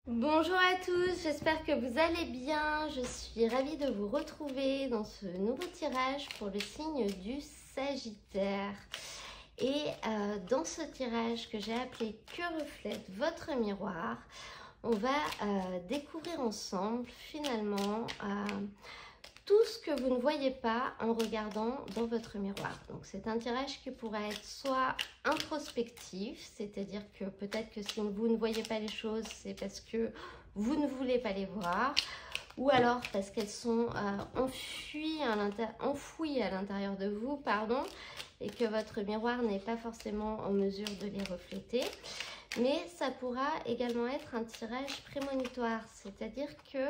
Bonjour à tous, j'espère que vous allez bien. Je suis ravie de vous retrouver dans ce nouveau tirage pour le signe du Sagittaire. Et dans ce tirage que j'ai appelé « Que reflète votre miroir ?», on va découvrir ensemble finalement tout ce que vous ne voyez pas en regardant dans votre miroir. Donc c'est un tirage qui pourrait être soit introspectif, c'est-à-dire que peut-être que si vous ne voyez pas les choses, c'est parce que vous ne voulez pas les voir, ou alors parce qu'elles sont enfouies à l'intérieur de vous, et que votre miroir n'est pas forcément en mesure de les refléter. Mais ça pourra également être un tirage prémonitoire, c'est-à-dire que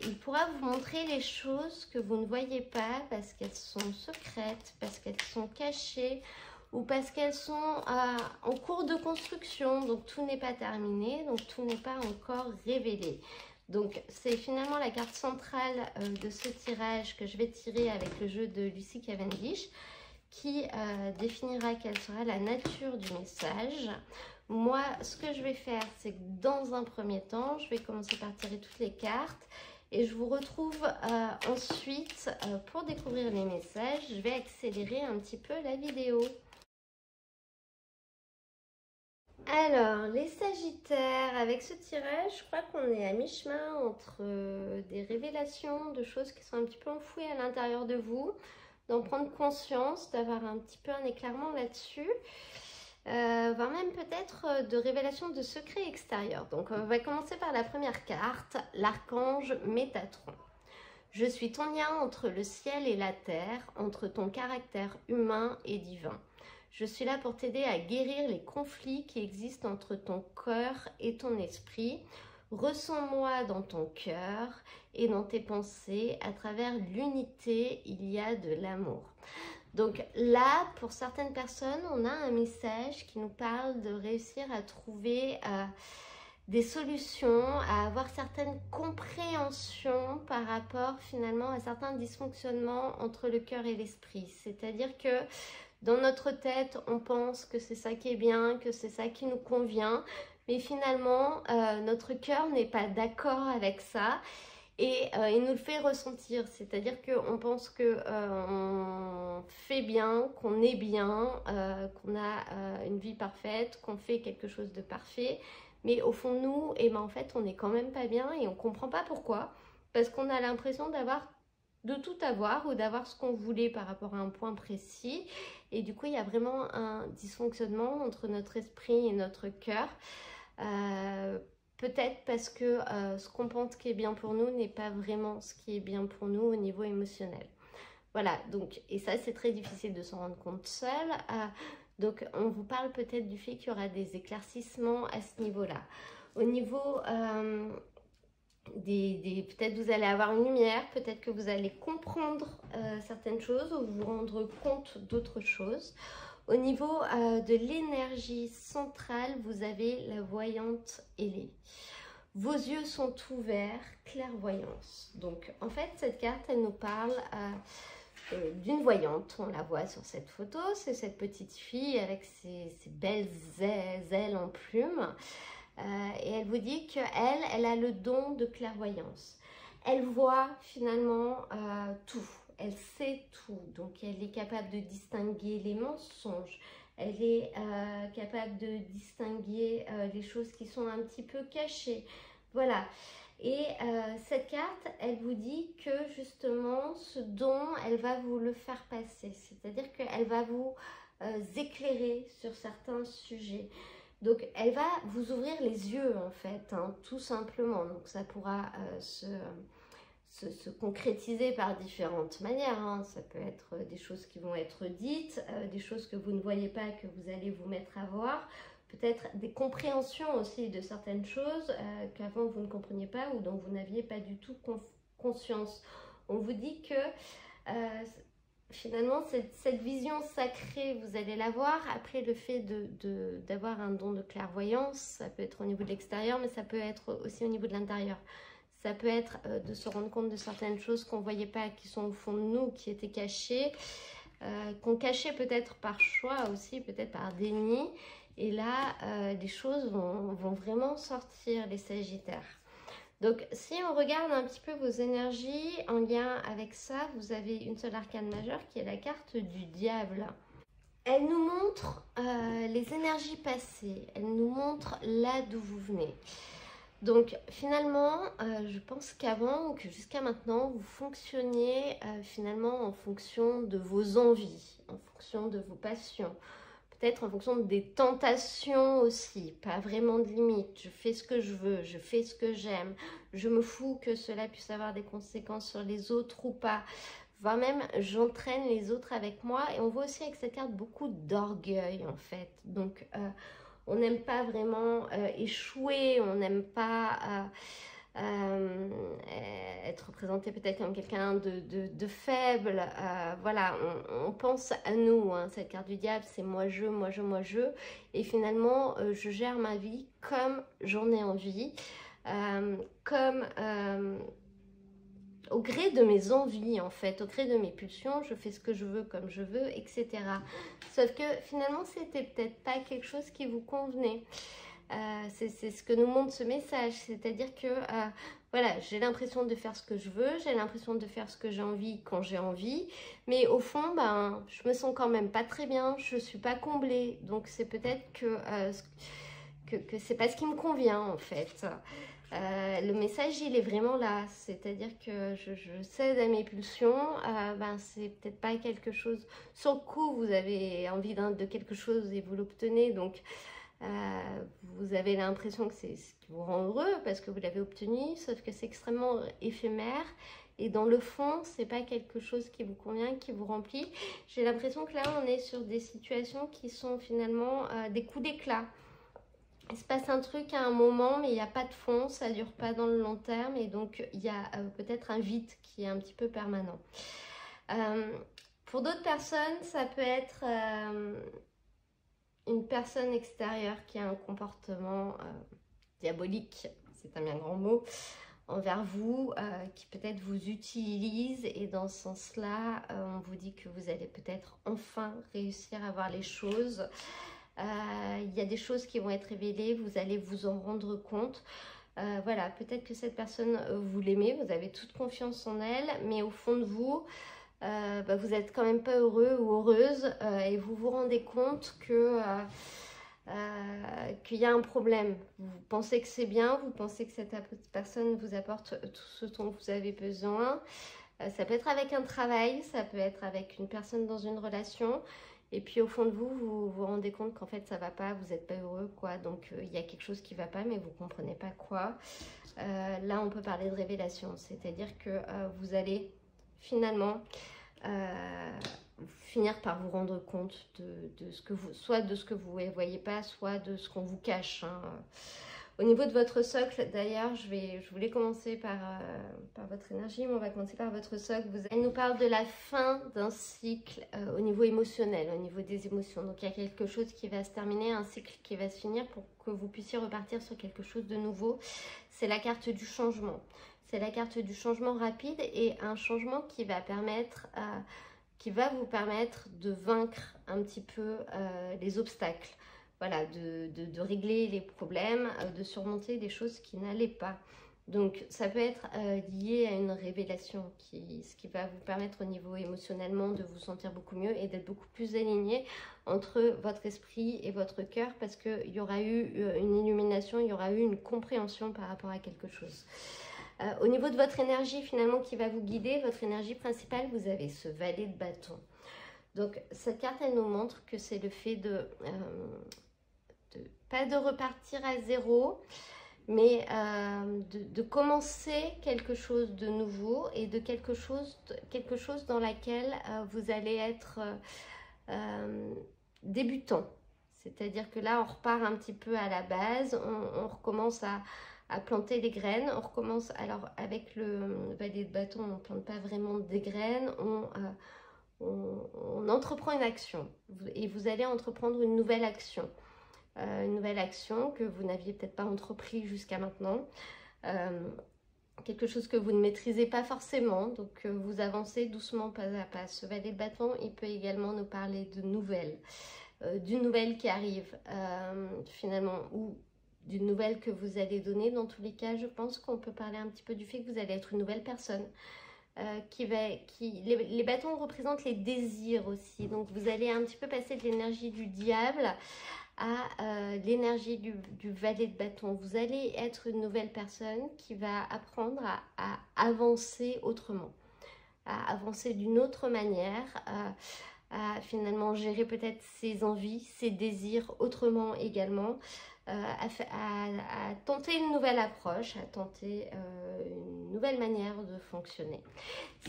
il pourra vous montrer les choses que vous ne voyez pas parce qu'elles sont secrètes, parce qu'elles sont cachées ou parce qu'elles sont en cours de construction. Donc tout n'est pas terminé, donc tout n'est pas encore révélé. Donc c'est finalement la carte centrale de ce tirage que je vais tirer avec le jeu de Lucy Cavendish, qui définira quelle sera la nature du message. Moi, ce que je vais faire, c'est que dans un premier temps, je vais commencer par tirer toutes les cartes et je vous retrouve ensuite pour découvrir les messages. Je vais accélérer un petit peu la vidéo. Alors, les Sagittaires, avec ce tirage, je crois qu'on est à mi-chemin entre des révélations de choses qui sont un petit peu enfouies à l'intérieur de vous, d'en prendre conscience, d'avoir un petit peu un éclairement là-dessus. Voire même peut-être de révélation de secrets extérieurs. Donc on va commencer par la première carte, l'archange Métatron. Je suis ton lien entre le ciel et la terre, entre ton caractère humain et divin. Je suis là pour t'aider à guérir les conflits qui existent entre ton cœur et ton esprit. Ressens-moi dans ton cœur et dans tes pensées. À travers l'unité, il y a de l'amour. Donc là, pour certaines personnes, on a un message qui nous parle de réussir à trouver des solutions, à avoir certaines compréhensions par rapport finalement à certains dysfonctionnements entre le cœur et l'esprit. C'est-à-dire que dans notre tête, on pense que c'est ça qui est bien, que c'est ça qui nous convient, mais finalement, notre cœur n'est pas d'accord avec ça. Et il nous le fait ressentir, c'est-à-dire qu'on pense qu'on fait bien, qu'on est bien, qu'on a une vie parfaite, qu'on fait quelque chose de parfait. Mais au fond de nous, eh ben, en fait, on n'est quand même pas bien et on ne comprend pas pourquoi. Parce qu'on a l'impression de tout avoir ou d'avoir ce qu'on voulait par rapport à un point précis. Et du coup, il y a vraiment un dysfonctionnement entre notre esprit et notre cœur. Peut-être parce que ce qu'on pense qui est bien pour nous n'est pas vraiment ce qui est bien pour nous au niveau émotionnel. Voilà, donc, et ça c'est très difficile de s'en rendre compte seul. Donc on vous parle peut-être du fait qu'il y aura des éclaircissements à ce niveau-là. Au niveau peut-être vous allez avoir une lumière, peut-être que vous allez comprendre certaines choses ou vous rendre compte d'autres choses. Au niveau de l'énergie centrale, vous avez la voyante ailée. Vos yeux sont ouverts, clairvoyance. Donc en fait, cette carte, elle nous parle d'une voyante. On la voit sur cette photo, c'est cette petite fille avec ses belles ailes en plumes. Et elle vous dit qu'elle a le don de clairvoyance. Elle voit finalement tout. Elle sait tout, donc elle est capable de distinguer les mensonges, elle est capable de distinguer les choses qui sont un petit peu cachées, voilà. Et cette carte, elle vous dit que justement ce don, elle va vous le faire passer, c'est-à-dire qu'elle va vous éclairer sur certains sujets. Donc elle va vous ouvrir les yeux en fait, hein, tout simplement, donc ça pourra se concrétiser par différentes manières, hein. Ça peut être des choses qui vont être dites, des choses que vous ne voyez pas, que vous allez vous mettre à voir, peut-être des compréhensions aussi de certaines choses qu'avant vous ne compreniez pas ou dont vous n'aviez pas du tout conscience. On vous dit que finalement cette vision sacrée, vous allez la voir. Après, le fait d'avoir un don de clairvoyance, ça peut être au niveau de l'extérieur, mais ça peut être aussi au niveau de l'intérieur. Ça peut être de se rendre compte de certaines choses qu'on ne voyait pas, qui sont au fond de nous, qui étaient cachées, qu'on cachait peut-être par choix aussi, peut-être par déni. Et là, les choses vont vraiment sortir, les Sagittaires. Donc, si on regarde un petit peu vos énergies en lien avec ça, vous avez une seule arcane majeure qui est la carte du diable. Elle nous montre les énergies passées, elle nous montre là d'où vous venez. Donc finalement, je pense qu'avant ou que jusqu'à maintenant, vous fonctionniez finalement en fonction de vos envies, en fonction de vos passions, peut-être en fonction des tentations aussi, pas vraiment de limites. Je fais ce que je veux, je fais ce que j'aime, je me fous que cela puisse avoir des conséquences sur les autres ou pas. Voire même, j'entraîne les autres avec moi. Et on voit aussi avec cette carte beaucoup d'orgueil en fait. Donc, on n'aime pas vraiment échouer, on n'aime pas être représenté peut-être comme quelqu'un de faible. Voilà, on pense à nous, hein. Cette carte du diable, c'est moi je, moi je, moi je. Et finalement, je gère ma vie comme j'en ai envie, comme au gré de mes envies en fait, au gré de mes pulsions, je fais ce que je veux comme je veux, etc. Sauf que finalement, c'était peut-être pas quelque chose qui vous convenait. C'est ce que nous montre ce message, c'est-à-dire que voilà, j'ai l'impression de faire ce que je veux, j'ai l'impression de faire ce que j'ai envie quand j'ai envie, mais au fond, ben, je me sens quand même pas très bien, je suis pas comblée, donc c'est peut-être que c'est pas ce qui me convient en fait. Le message il est vraiment là, c'est-à-dire que je cède à mes pulsions, ben, c'est peut-être pas quelque chose, sur le coup vous avez envie de quelque chose et vous l'obtenez, donc vous avez l'impression que c'est ce qui vous rend heureux parce que vous l'avez obtenu, sauf que c'est extrêmement éphémère et dans le fond c'est pas quelque chose qui vous convient, qui vous remplit. J'ai l'impression que là on est sur des situations qui sont finalement des coups d'éclat. Il se passe un truc à un moment, mais il n'y a pas de fond, ça ne dure pas dans le long terme, et donc il y a peut-être un vide qui est un petit peu permanent. Pour d'autres personnes, ça peut être une personne extérieure qui a un comportement diabolique, c'est un bien grand mot, envers vous, qui peut-être vous utilise, et dans ce sens-là, on vous dit que vous allez peut-être enfin réussir à voir les choses. Il y a des choses qui vont être révélées, vous allez vous en rendre compte. Voilà, peut-être que cette personne, vous l'aimez, vous avez toute confiance en elle, mais au fond de vous, bah, vous n'êtes quand même pas heureux ou heureuse, et vous vous rendez compte que qu'il y a un problème. Vous pensez que c'est bien, vous pensez que cette personne vous apporte tout ce dont vous avez besoin. Ça peut être avec un travail, ça peut être avec une personne dans une relation. Et puis au fond de vous, vous vous rendez compte qu'en fait ça va pas, vous n'êtes pas heureux, quoi. Donc il y a quelque chose qui va pas, mais vous comprenez pas quoi. Là on peut parler de révélation, c'est-à-dire que vous allez finalement finir par vous rendre compte de ce que vous, soit de ce que vous ne voyez pas, soit de ce qu'on vous cache, hein. Au niveau de votre socle, d'ailleurs, je voulais commencer par votre énergie, mais on va commencer par votre socle. Elle nous parle de la fin d'un cycle au niveau émotionnel, au niveau des émotions. Donc il y a quelque chose qui va se terminer, un cycle qui va se finir pour que vous puissiez repartir sur quelque chose de nouveau. C'est la carte du changement. C'est la carte du changement rapide et un changement qui va vous permettre de vaincre un petit peu les obstacles. Voilà, de régler les problèmes, de surmonter des choses qui n'allaient pas. Donc ça peut être lié à une révélation, ce qui va vous permettre au niveau émotionnellement de vous sentir beaucoup mieux et d'être beaucoup plus aligné entre votre esprit et votre cœur, parce qu'il y aura eu une illumination, il y aura eu une compréhension par rapport à quelque chose. Au niveau de votre énergie finalement qui va vous guider, votre énergie principale, vous avez ce valet de bâton. Donc cette carte, elle nous montre que c'est le fait pas de repartir à zéro, mais de commencer quelque chose de nouveau et de quelque chose dans laquelle vous allez être débutant. C'est-à-dire que là, on repart un petit peu à la base, on recommence à planter les graines, on recommence, alors avec le valet de bâton, on ne plante pas vraiment des graines, on entreprend une action et vous allez entreprendre une nouvelle action. Une nouvelle action que vous n'aviez peut-être pas entrepris jusqu'à maintenant, quelque chose que vous ne maîtrisez pas forcément, donc vous avancez doucement pas à pas. Ce valet de bâton, il peut également nous parler de nouvelles. d'une nouvelle qui arrive finalement, ou d'une nouvelle que vous allez donner. Dans tous les cas, je pense qu'on peut parler un petit peu du fait que vous allez être une nouvelle personne. Les bâtons représentent les désirs aussi, donc vous allez un petit peu passer de l'énergie du diable à l'énergie du valet de bâton. Vous allez être une nouvelle personne qui va apprendre à avancer autrement, à avancer d'une autre manière, à finalement gérer peut-être ses envies, ses désirs autrement également, à tenter une nouvelle approche, à tenter une nouvelle manière de fonctionner.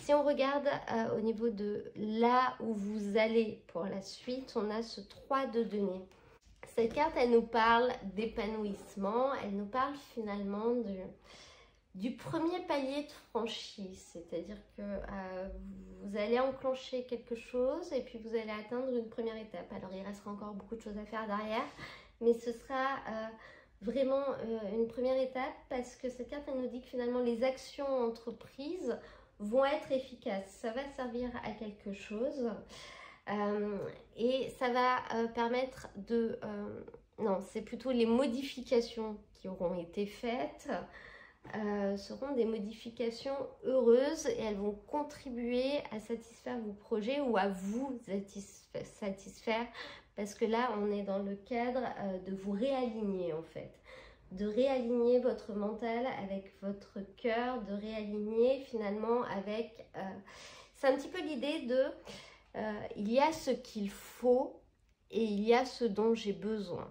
Si on regarde au niveau de là où vous allez pour la suite, on a ce 3 de denier. Cette carte, elle nous parle d'épanouissement, elle nous parle finalement du premier palier de franchise, c'est-à-dire que vous allez enclencher quelque chose et puis vous allez atteindre une première étape. Alors il restera encore beaucoup de choses à faire derrière, mais ce sera vraiment une première étape parce que cette carte, elle nous dit que finalement les actions entreprises vont être efficaces. Ça va servir à quelque chose et ça va permettre de... non, c'est plutôt les modifications qui auront été faites seront des modifications heureuses et elles vont contribuer à satisfaire vos projets ou à vous satisfaire parce que là on est dans le cadre de vous réaligner en fait, de réaligner votre mental avec votre cœur, de réaligner finalement avec c'est un petit peu l'idée de il y a ce qu'il faut et il y a ce dont j'ai besoin.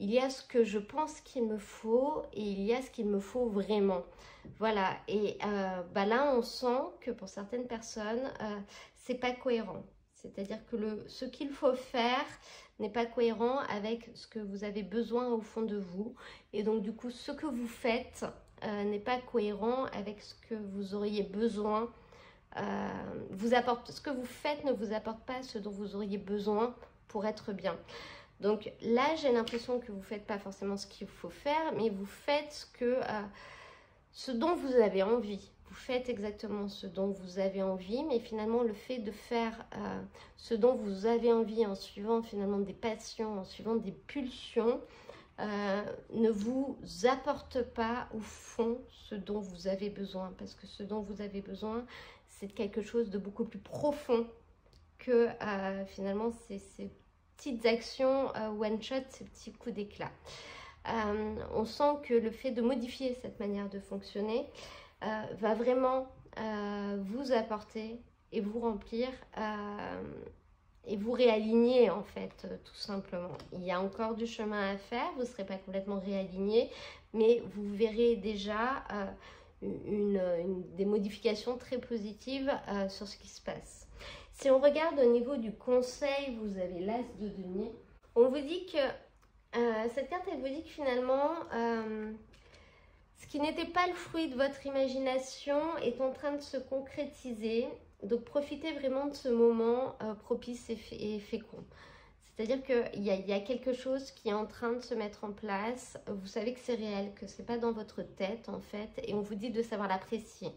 Il y a ce que je pense qu'il me faut et il y a ce qu'il me faut vraiment. Voilà, et là on sent que pour certaines personnes, c'est pas cohérent. C'est-à-dire que ce qu'il faut faire n'est pas cohérent avec ce que vous avez besoin au fond de vous. Et donc du coup, ce que vous faites n'est pas cohérent avec ce que vous auriez besoin. Ce que vous faites ne vous apporte pas ce dont vous auriez besoin pour être bien. Donc là, j'ai l'impression que vous ne faites pas forcément ce qu'il faut faire, mais vous faites ce dont vous avez envie. Vous faites exactement ce dont vous avez envie, mais finalement, le fait de faire ce dont vous avez envie en suivant finalement des passions, en suivant des pulsions, ne vous apporte pas au fond ce dont vous avez besoin. Parce que ce dont vous avez besoin, c'est quelque chose de beaucoup plus profond que finalement ces petites actions one shot, ces petits coups d'éclat. On sent que le fait de modifier cette manière de fonctionner va vraiment vous apporter et vous remplir et vous réaligner en fait, tout simplement. Il y a encore du chemin à faire, vous ne serez pas complètement réaligné, mais vous verrez déjà des modifications très positives sur ce qui se passe. Si on regarde au niveau du conseil, vous avez l'As de denier. On vous dit que, cette carte, elle vous dit que finalement, ce qui n'était pas le fruit de votre imagination est en train de se concrétiser. Donc, profitez vraiment de ce moment propice et fécond. C'est-à-dire qu'il y a quelque chose qui est en train de se mettre en place. Vous savez que c'est réel, que ce n'est pas dans votre tête en fait. Et on vous dit de savoir l'apprécier.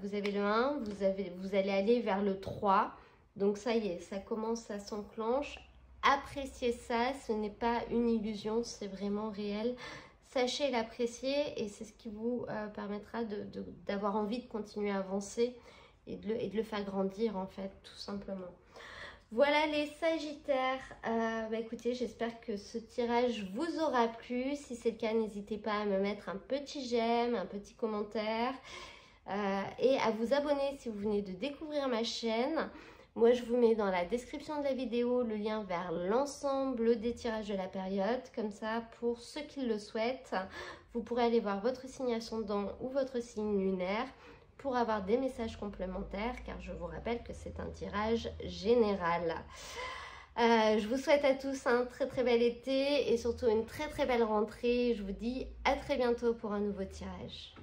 Vous avez le 1, vous allez aller vers le 3. Donc ça y est, ça commence, ça s'enclenche. Appréciez ça, ce n'est pas une illusion, c'est vraiment réel. Sachez l'apprécier et c'est ce qui vous permettra d'avoir envie de continuer à avancer et de le faire grandir en fait, tout simplement. Voilà les Sagittaires, écoutez, j'espère que ce tirage vous aura plu. Si c'est le cas, n'hésitez pas à me mettre un petit j'aime, un petit commentaire et à vous abonner si vous venez de découvrir ma chaîne. Moi, je vous mets dans la description de la vidéo le lien vers l'ensemble des tirages de la période. Comme ça, pour ceux qui le souhaitent, vous pourrez aller voir votre signe ascendant ou votre signe lunaire pour avoir des messages complémentaires, car je vous rappelle que c'est un tirage général. Je vous souhaite à tous un très très bel été et surtout une très très belle rentrée. Je vous dis à très bientôt pour un nouveau tirage.